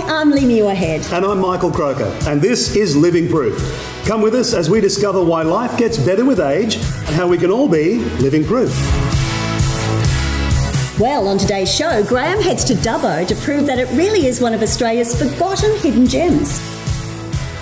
I'm Lee Muirhead. And I'm Michael Croker, and this is Living Proof. Come with us as we discover why life gets better with age and how we can all be living proof. Well, on today's show, Graham heads to Dubbo to prove that it really is one of Australia's forgotten hidden gems.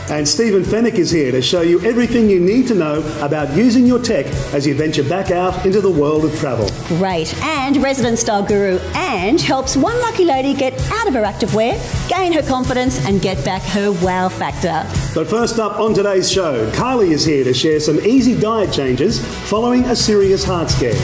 And Stephen Fennick is here to show you everything you need to know about using your tech as you venture back out into the world of travel. Great. And resident style guru Ange helps one lucky lady get out of her activewear, gain her confidence and get back her wow factor. But first up on today's show, Kylie is here to share some easy diet changes following a serious heart scare.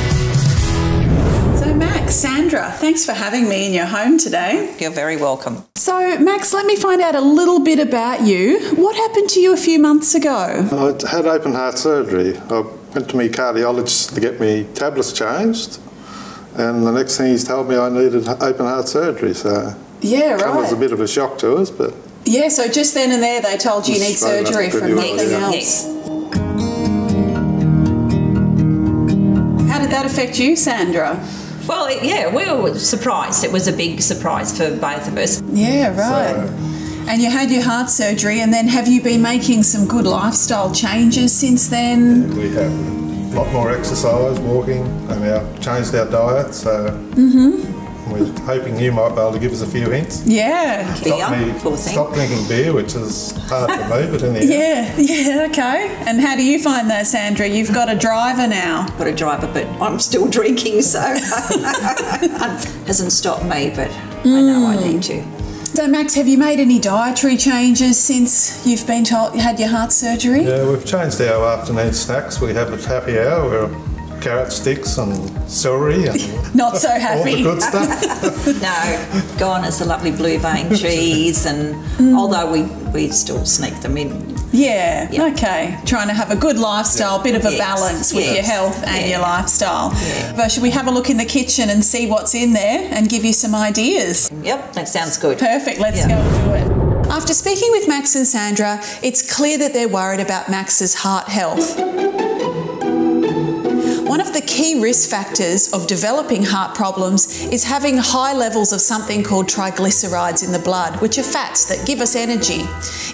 So Max, Sandra, thanks for having me in your home today. You're very welcome. So Max, let me find out a little bit about you. What happened to you a few months ago? I had open heart surgery. I went to my cardiologist to get me tablets changed, and the next thing he's told me I needed open heart surgery. So yeah, right. That was a bit of a shock to us, but yeah. So just then and there they told you need surgery from nothing else. How did that affect you, Sandra? Well, yeah, we were surprised. It was a big surprise for both of us. Yeah, right. And you had your heart surgery, and then have you been making some good lifestyle changes since then? Yeah, we have a lot more exercise, walking, and changed our diet. So we're hoping you might be able to give us a few hints. Yeah. Stop drinking beer, which is hard for me, but in the end. Yeah, okay. And how do you find that, Sandra? You've got a driver now. Got a driver, but I'm still drinking, so hasn't stopped me, but I know I need to. So Max, have you made any dietary changes since you've been told you had your heart surgery? Yeah, we've changed our afternoon snacks. We have a happy hour. We're carrot sticks and celery and not so happy. All the good stuff. No, gone is the lovely blue vein cheese, and although we still sneak them in. Yeah, okay. Trying to have a good lifestyle, bit of a balance with your health and your lifestyle. Yeah. But should we have a look in the kitchen and see what's in there and give you some ideas? Yep, that sounds good. Perfect, let's go and do it. After speaking with Max and Sandra, it's clear that they're worried about Max's heart health. One of the key risk factors of developing heart problems is having high levels of something called triglycerides in the blood, which are fats that give us energy.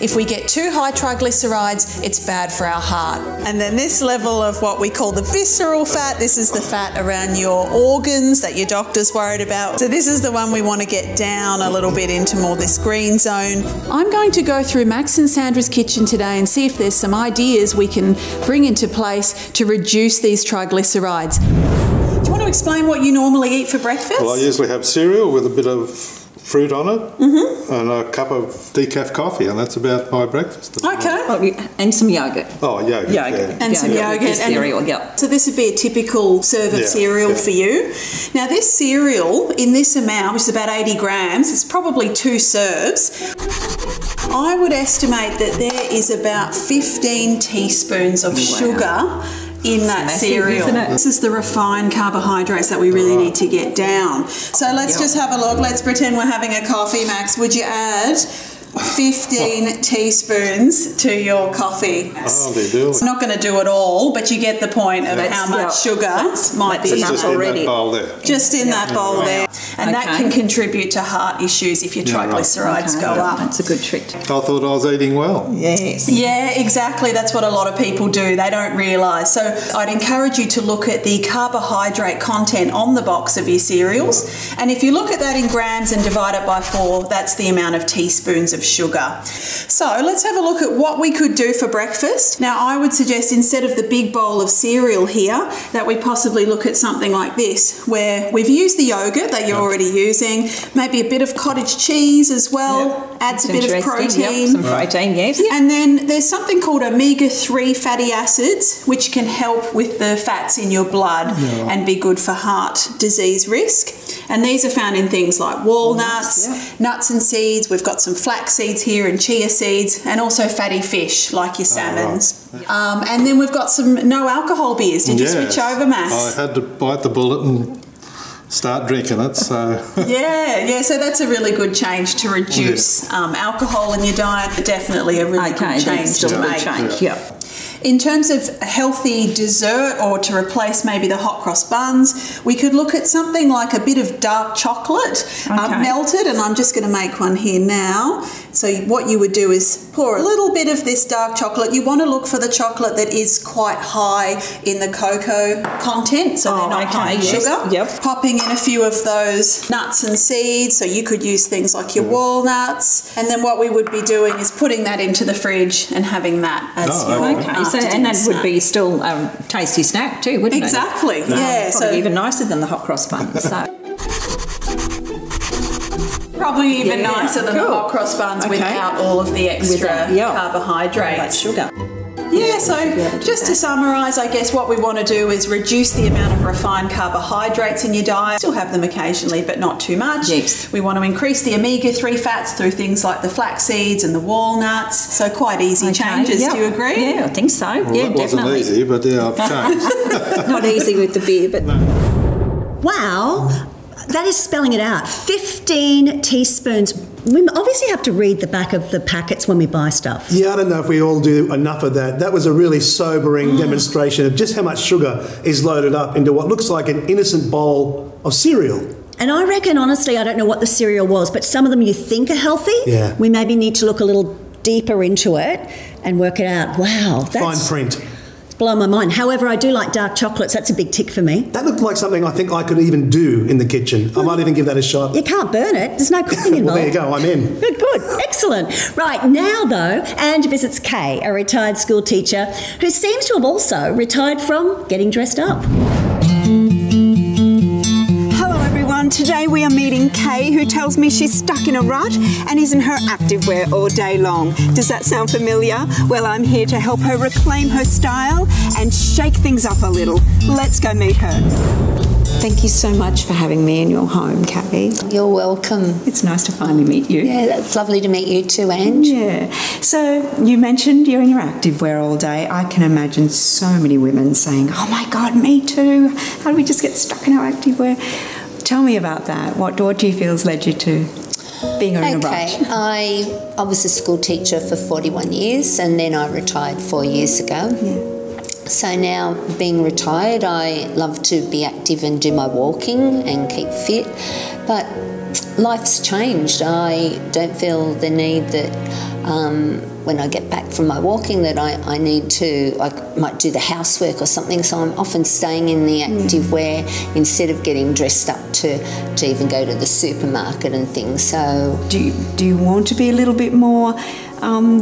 If we get too high triglycerides, it's bad for our heart. And then this level of what we call the visceral fat, this is the fat around your organs that your doctor's worried about. So this is the one we want to get down a little bit into more this green zone. I'm going to go through Max and Sandra's kitchen today and see if there's some ideas we can bring into place to reduce these triglycerides. Do you want to explain what you normally eat for breakfast? Well, I usually have cereal with a bit of fruit on it and a cup of decaf coffee, and that's about my breakfast. Okay. And some yogurt. Oh, yogurt. Yeah. And some yogurt. And cereal, yeah. So this would be a typical serve of cereal for you. Now this cereal, in this amount, which is about 80 grams, it's probably 2 serves. I would estimate that there is about 15 teaspoons of sugar in that cereal. This is the refined carbohydrates that we really need to get down. So let's just have a look. Let's pretend we're having a coffee, Max. Would you add 15 teaspoons to your coffee? Oh, they do. I'm not going to do it all, but you get the point of how much sugar might be enough already. In that bowl there. Just in that bowl there. And that can contribute to heart issues if your triglycerides go up. That's a good trick. I thought I was eating well. Yes. Yeah, exactly. That's what a lot of people do. They don't realise. So I'd encourage you to look at the carbohydrate content on the box of your cereals. And if you look at that in grams and divide it by 4, that's the amount of teaspoons of sugar. So let's have a look at what we could do for breakfast. Now I would suggest instead of the big bowl of cereal here that we possibly look at something like this, where we've used the yogurt that you're already using, maybe a bit of cottage cheese as well, adds a bit of protein. Some protein, yes. And then there's something called omega-3 fatty acids, which can help with the fats in your blood and be good for heart disease risk. And these are found in things like walnuts, nuts and seeds. We've got some flax seeds here and chia seeds, and also fatty fish like your salmons. And then we've got some no alcohol beers. Did you switch over, Max? I had to bite the bullet and start drinking it, so so that's a really good change to reduce alcohol in your diet. Definitely a really good change to make. In terms of a healthy dessert or to replace maybe the hot cross buns, we could look at something like a bit of dark chocolate melted, and I'm just going to make one here now. So what you would do is pour a little bit of this dark chocolate. You want to look for the chocolate that is quite high in the cocoa content, so they're not high in sugar. Yep. Popping in a few of those nuts and seeds, so you could use things like your walnuts, and then what we would be doing is putting that into the fridge and having that as your So, and that would be still a tasty snack too, wouldn't it? Exactly, yeah. Probably even nicer than the hot cross buns. So. Probably even nicer than the hot cross buns without all of the extra carbohydrates. Sugar. Yeah, so just to summarise, I guess what we want to do is reduce the amount of refined carbohydrates in your diet. Still have them occasionally, but not too much. Yes. We want to increase the omega-3 fats through things like the flax seeds and the walnuts. So quite easy changes. Yep. Do you agree? Yeah, I think so. Well, yeah, that wasn't easy, but yeah, I've changed. Not easy with the beer, but... Wow, that is spelling it out. 15 teaspoons. We obviously have to read the back of the packets when we buy stuff. Yeah, I don't know if we all do enough of that. That was a really sobering demonstration of just how much sugar is loaded up into what looks like an innocent bowl of cereal. And I reckon, honestly, I don't know what the cereal was, but some of them you think are healthy. Yeah. We maybe need to look a little deeper into it and work it out. Wow, that's... Fine print. Blow my mind. However, I do like dark chocolates. That's a big tick for me. That looked like something I think I could even do in the kitchen. I might even give that a shot. You can't burn it. There's no cooking involved. Well, there you go. I'm in. Good. Excellent. Right, now, though, Ange visits Kay, a retired school teacher who seems to have also retired from getting dressed up. Today we are meeting Kay, who tells me she's stuck in a rut and is in her activewear all day long. Does that sound familiar? Well, I'm here to help her reclaim her style and shake things up a little. Let's go meet her. Thank you so much for having me in your home, Kay. You're welcome. It's nice to finally meet you. Yeah, that's lovely to meet you too, Ange. Yeah. So you mentioned you're in your activewear all day. I can imagine so many women saying, oh my God, me too. How do we just get stuck in our activewear? Tell me about that. What do you feel has led you to being in a rut? I was a school teacher for 41 years and then I retired 4 years ago. Yeah. So now being retired, I love to be active and do my walking and keep fit. But life's changed. I don't feel the need that when I get back from my walking that I might do the housework or something, so I'm often staying in the active wear instead of getting dressed up to even go to the supermarket and things. So do you want to be a little bit more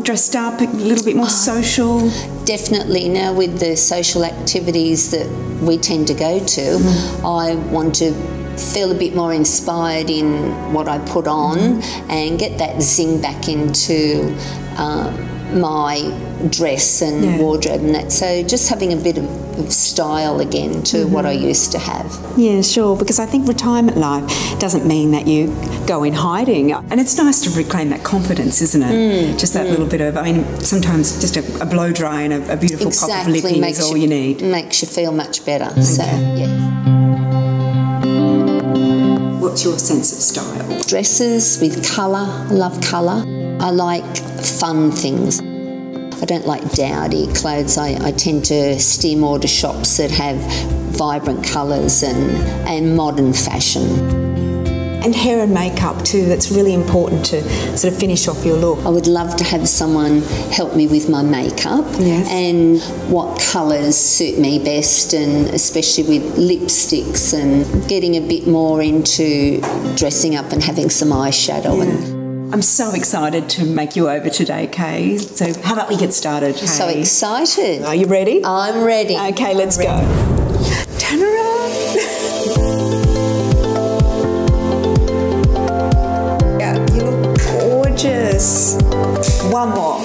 dressed up, a little bit more social? Definitely. Now with the social activities that we tend to go to, I want to feel a bit more inspired in what I put on and get that zing back into my dress and wardrobe and that. So just having a bit of style again to what I used to have. Yeah, sure, because I think retirement life doesn't mean that you go in hiding. And it's nice to reclaim that confidence, isn't it? Just that little bit of, I mean, sometimes just a blow dry and a beautiful pop of lipping is all you need. Makes you feel much better. Okay. So, yeah. What's your sense of style? Dresses with colour. I love colour. I like fun things. I don't like dowdy clothes. I tend to steer more to shops that have vibrant colours and modern fashion. And hair and makeup too, that's really important to sort of finish off your look. I would love to have someone help me with my makeup and what colours suit me best, and especially with lipsticks and getting a bit more into dressing up and having some eyeshadow. I'm so excited to make you over today, Kay. So how about we get started, Kay? So excited. Are you ready? I'm ready. Okay, let's go. Turn around. Yeah, you look gorgeous. One more.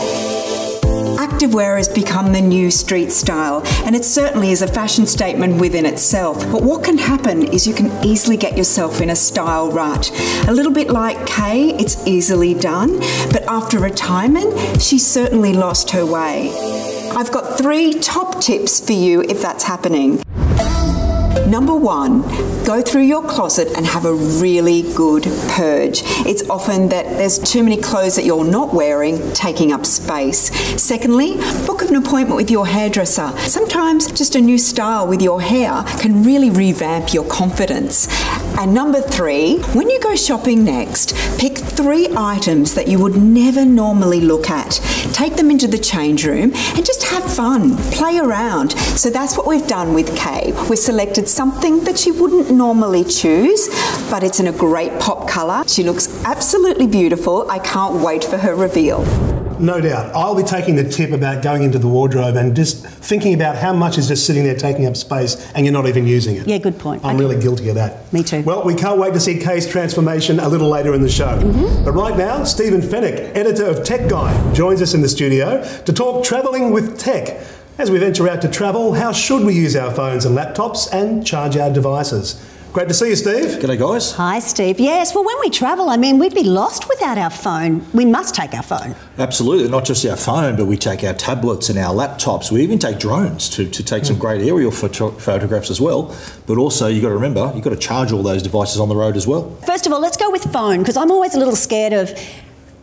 Activewear has become the new street style, and it certainly is a fashion statement within itself. But what can happen is you can easily get yourself in a style rut. A little bit like Kay, it's easily done, but after retirement, she certainly lost her way. I've got 3 top tips for you if that's happening. Number 1, go through your closet and have a really good purge. It's often that there's too many clothes that you're not wearing taking up space. Secondly, book an appointment with your hairdresser. Sometimes just a new style with your hair can really revamp your confidence. And number 3, when you go shopping next, pick 3 items that you would never normally look at. Take them into the change room and just have fun, play around. So that's what we've done with Kay. We've selected something that she wouldn't normally choose, but it's in a great pop colour. She looks absolutely beautiful. I can't wait for her reveal. No doubt. I'll be taking the tip about going into the wardrobe and just thinking about how much is just sitting there taking up space and you're not even using it. Yeah, good point. I'm really guilty of that. Me too. Well, we can't wait to see Kay's transformation a little later in the show. But right now, Stephen Fennick, editor of Tech Guide, joins us in the studio to talk travelling with tech. As we venture out to travel, how should we use our phones and laptops and charge our devices? Great to see you, Steve. G'day, guys. Hi, Steve. Yes, well, when we travel, I mean, we'd be lost without our phone. We must take our phone. Absolutely. Not just our phone, but we take our tablets and our laptops. We even take drones to take some great aerial photographs as well. But also, you've got to remember, you've got to charge all those devices on the road as well. First of all, let's go with phone, because I'm always a little scared of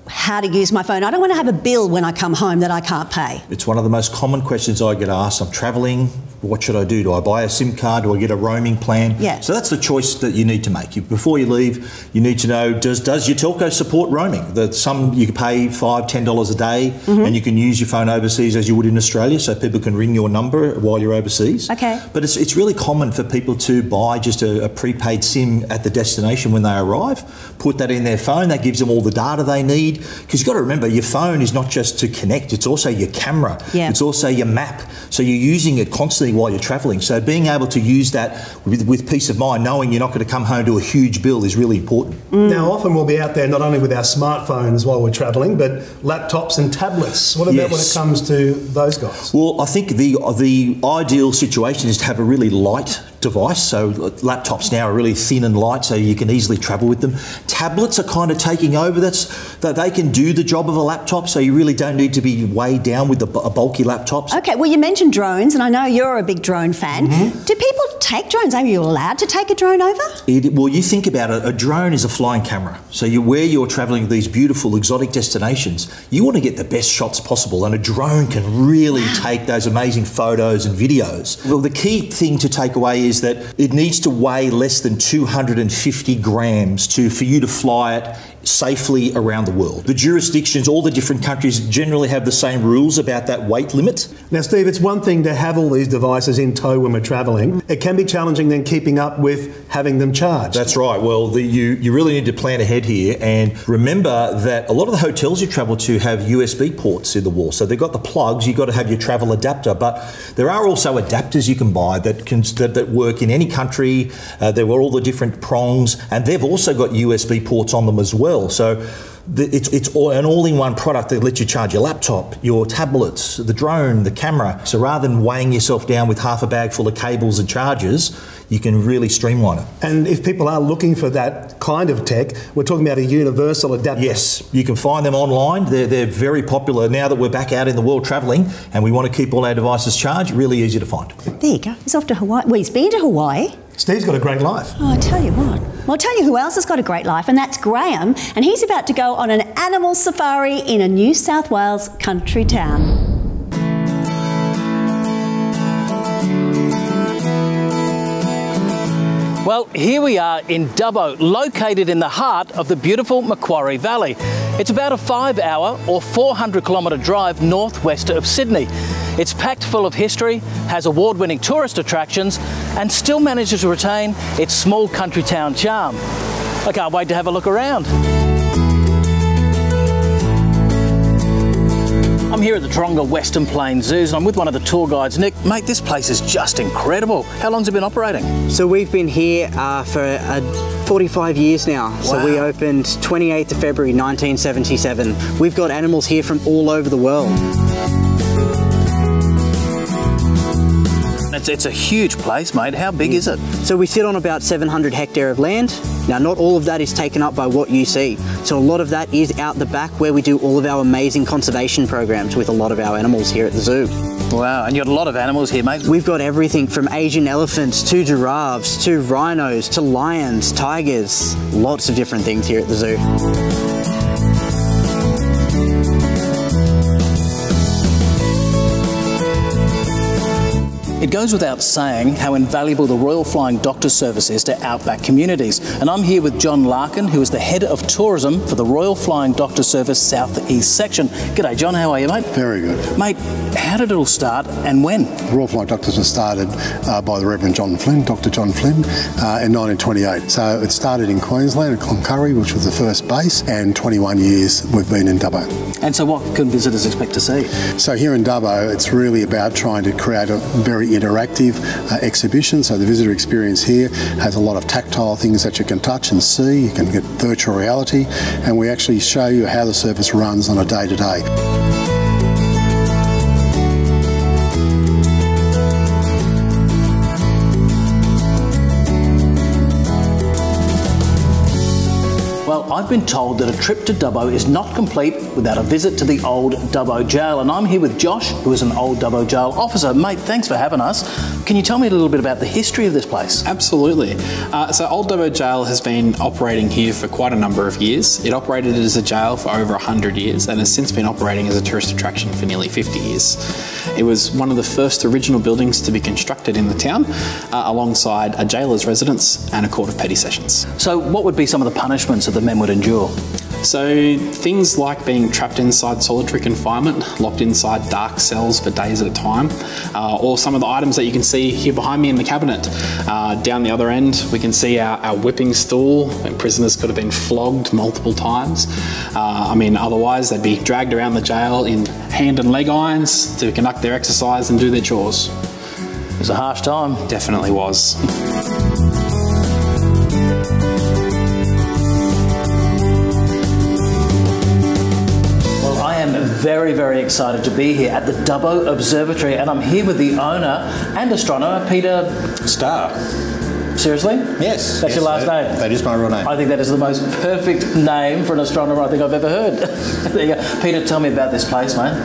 how to use my phone. I don't want to have a bill when I come home that I can't pay. It's one of the most common questions I get asked. I'm travelling. What should I do? Do I buy a SIM card? Do I get a roaming plan? Yeah. So that's the choice that you need to make. Before you leave, you need to know, does your telco support roaming? Some you can pay $5, $10 a day and you can use your phone overseas as you would in Australia, so people can ring your number while you're overseas. Okay. But it's really common for people to buy just a prepaid SIM at the destination when they arrive, put that in their phone. That gives them all the data they need. Because you've got to remember, your phone is not just to connect, it's also your camera. Yeah. It's also your map. So you're using it constantly while you're travelling. So being able to use that with peace of mind, knowing you're not going to come home to a huge bill, is really important. Now, often we'll be out there not only with our smartphones while we're travelling, but laptops and tablets. What about when it comes to those guys? Well, I think the ideal situation is to have a really light device. So laptops now are really thin and light, so you can easily travel with them. Tablets are kind of taking over. That they can do the job of a laptop, so you really don't need to be weighed down with a bulky laptop. Okay, well, you mentioned drones, and I know you're a big drone fan. Do people take drones? Are you allowed to take a drone over? Well, you think about it, a drone is a flying camera. So where you're travelling to these beautiful exotic destinations, you want to get the best shots possible, and a drone can really take those amazing photos and videos. Well, the key thing to take away is that it needs to weigh less than 250 grams for you to fly it safely around the world. The jurisdictions, all the different countries generally have the same rules about that weight limit. Now, Steve, it's one thing to have all these devices in tow when we're travelling. It can be challenging then keeping up with having them charged. That's right. Well, you really need to plan ahead here, and remember that a lot of the hotels you travel to have USB ports in the wall. So they've got the plugs, you've got to have your travel adapter, but there are also adapters you can buy that work in any country. There were all the different prongs, and they've also got USB ports on them as well. So it's an all-in-one product that lets you charge your laptop, your tablets, the drone, the camera. So rather than weighing yourself down with half a bag full of cables and chargers, you can really streamline it. And if people are looking for that kind of tech, we're talking about a universal adapter. Yes, you can find them online. They're very popular now that we're back out in the world travelling and we want to keep all our devices charged. Really easy to find. There you go. He's off to Hawaii. Well, he's been to Hawaii. Steve's got a great life. Oh, I tell you what. Well, I'll tell you who else has got a great life, and that's Graham, and he's about to go on an animal safari in a New South Wales country town. Well, here we are in Dubbo, located in the heart of the beautiful Macquarie Valley. It's about a 5-hour or 400-kilometre drive northwest of Sydney. It's packed full of history, has award-winning tourist attractions, and still manages to retain its small country town charm. I can't wait to have a look around. I'm here at the Taronga Western Plains Zoos and I'm with one of the tour guides. Nick, mate, this place is just incredible. How long's it been operating? So we've been here for 45 years now. Wow. So we opened 28th of February 1977. We've got animals here from all over the world. It's a huge place, mate. How big is it? So we sit on about 700 hectare of land. Now, not all of that is taken up by what you see. So a lot of that is out the back where we do all of our amazing conservation programs with a lot of our animals here at the zoo. Wow, and you got a lot of animals here, mate. We've got everything from Asian elephants to giraffes to rhinos to lions, tigers, lots of different things here at the zoo. It goes without saying how invaluable the Royal Flying Doctor Service is to outback communities. And I'm here with John Larkin, who is the Head of Tourism for the Royal Flying Doctor Service South East Section. G'day, John. How are you, mate? Very good. Mate, how did it all start and when? The Royal Flying Doctors was started by the Reverend John Flynn, Dr. John Flynn, in 1928. So it started in Queensland, at Cloncurry, which was the first base, and 21 years we've been in Dubbo. And so what can visitors expect to see? So here in Dubbo, it's really about trying to create a very interactive exhibition. So the visitor experience here has a lot of tactile things that you can touch and see. You can get virtual reality, and we actually show you how the service runs on a day-to-day. Well, I've been told that a trip to Dubbo is not complete without a visit to the old Dubbo jail, and I'm here with Josh, who is an old Dubbo jail officer. Mate, thanks for having us. Can you tell me a little bit about the history of this place? Absolutely. So Old Dubbo Jail has been operating here for quite a number of years. It operated as a jail for over 100 years and has since been operating as a tourist attraction for nearly 50 years. It was one of the first original buildings to be constructed in the town, alongside a jailer's residence and a court of petty sessions. So what would be some of the punishments that the men would endure? So things like being trapped inside solitary confinement, locked inside dark cells for days at a time, or some of the items that you can see here behind me in the cabinet. Down the other end we can see our whipping stool, when prisoners could have been flogged multiple times. Otherwise they'd be dragged around the jail in hand and leg irons to conduct their exercise and do their chores. It was a harsh time. Definitely was. Very, very excited to be here at the Dubbo Observatory, and I'm here with the owner and astronomer, Peter Starr. Seriously? Yes. That's your last name? That is my real name. I think that is the most perfect name for an astronomer I think I've ever heard. There you go. Peter, tell me about this place, mate.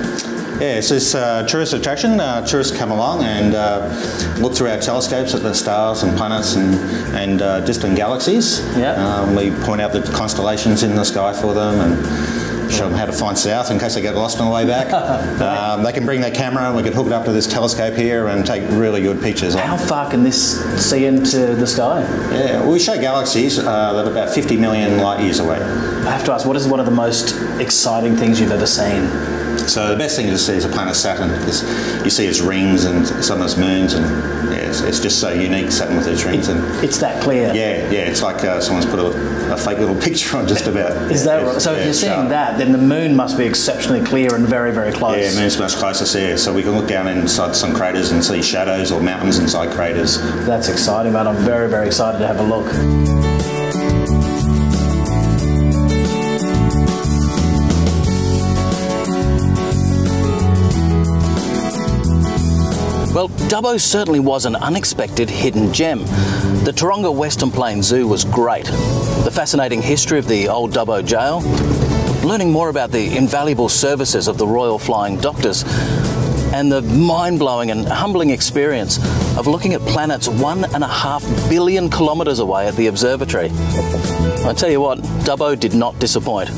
Yeah, it's this tourist attraction. Tourists come along and look through our telescopes at the stars and planets and distant galaxies. Yeah. We point out the constellations in the sky for them and show them how to find south in case they get lost on the way back. They can bring their camera and we can hook it up to this telescope here and take really good pictures. How far can this see into the sky? Yeah, we show galaxies that are about 50 million light years away. I have to ask, what is one of the most exciting things you've ever seen? So the best thing to see is the planet Saturn, because you see its rings and some of its moons, and it's just so unique, Saturn with its rings. It's that clear? Yeah, it's like someone's put a fake little picture on just about. Is that right? So if you're seeing that, then the moon must be exceptionally clear and very, very close. Yeah, the moon's much closer here, so we can look down inside some craters and see shadows or mountains inside craters. That's exciting, mate. I'm very, very excited to have a look. Well, Dubbo certainly was an unexpected hidden gem. The Taronga Western Plains Zoo was great. The fascinating history of the old Dubbo jail, learning more about the invaluable services of the Royal Flying Doctors, and the mind-blowing and humbling experience of looking at planets 1.5 billion kilometres away at the observatory. I tell you what, Dubbo did not disappoint.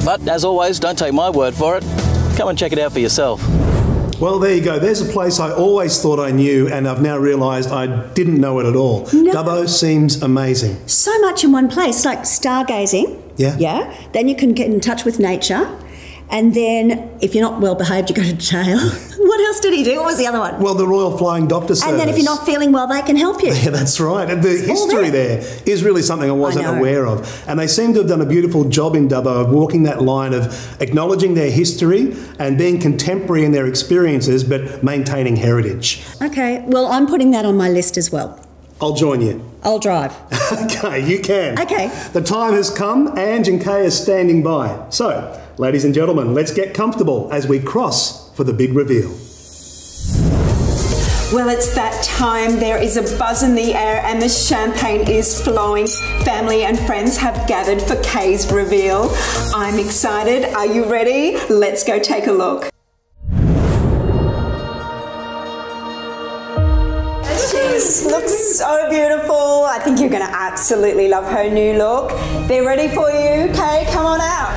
But as always, don't take my word for it. Come and check it out for yourself. Well, there you go. There's a place I always thought I knew, and I've now realised I didn't know it at all. No. Dubbo seems amazing. So much in one place, like stargazing. Yeah. Yeah. Then you can get in touch with nature. And then, if you're not well behaved, you go to jail. What else did he do? What was the other one? Well, the Royal Flying Doctor Service. And then if you're not feeling well, they can help you. Yeah, that's right. And the history there is really something I wasn't aware of. And they seem to have done a beautiful job in Dubbo of walking that line of acknowledging their history and being contemporary in their experiences, but maintaining heritage. Okay, well, I'm putting that on my list as well. I'll join you. I'll drive. Okay, you can. Okay. The time has come. Ange and Kay are standing by. So, ladies and gentlemen, let's get comfortable as we cross for the big reveal. Well, it's that time. There is a buzz in the air and the champagne is flowing. Family and friends have gathered for Kay's reveal. I'm excited. Are you ready? Let's go take a look. She looks so beautiful. I think you're going to absolutely love her new look. They're ready for you. Kay, come on out.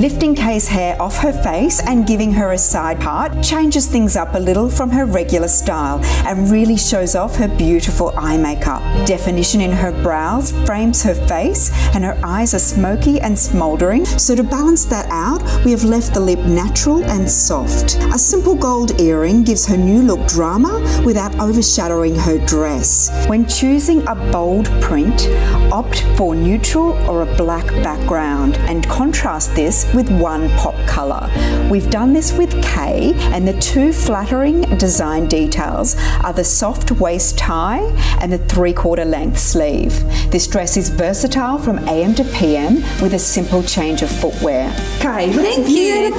Lifting Kay's hair off her face and giving her a side part changes things up a little from her regular style and really shows off her beautiful eye makeup. Definition in her brows frames her face and her eyes are smoky and smouldering, so to balance that out we have left the lip natural and soft. A simple gold earring gives her new look drama without overshadowing her dress. When choosing a bold print, opt for neutral or a black background and contrast this with one pop colour. We've done this with Kay, and the two flattering design details are the soft waist tie and the 3/4 length sleeve. This dress is versatile from AM to PM with a simple change of footwear. Kay, thank you.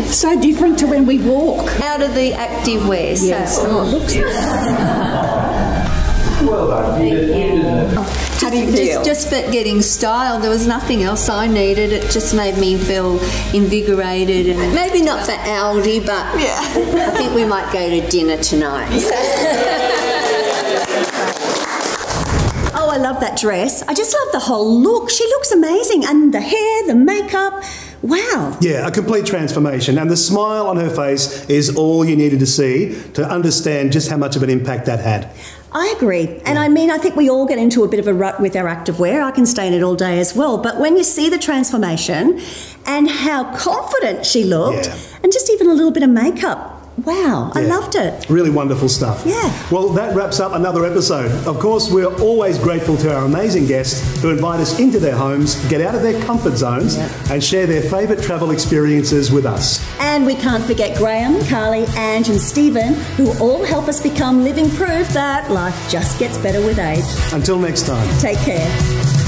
So different to when we walk. Out of the active wear. Yes. So, oh, it looks well done. How do you feel? Just for getting styled, there was nothing else I needed. It just made me feel invigorated, and maybe not for Aldi, but I think we might go to dinner tonight. Oh, I love that dress. I just love the whole look. She looks amazing. And the hair, the makeup. Wow. Yeah, a complete transformation. And the smile on her face is all you needed to see to understand just how much of an impact that had. I agree. And I mean, I think we all get into a bit of a rut with our activewear. I can stay in it all day as well. But when you see the transformation and how confident she looked, and just even a little bit of makeup, wow, I loved it. Really wonderful stuff. Yeah. Well, that wraps up another episode. Of course, we're always grateful to our amazing guests who invite us into their homes, get out of their comfort zones, and share their favourite travel experiences with us. And we can't forget Graham, Carly, Ange and Stephen, who all help us become living proof that life just gets better with age. Until next time. Take care.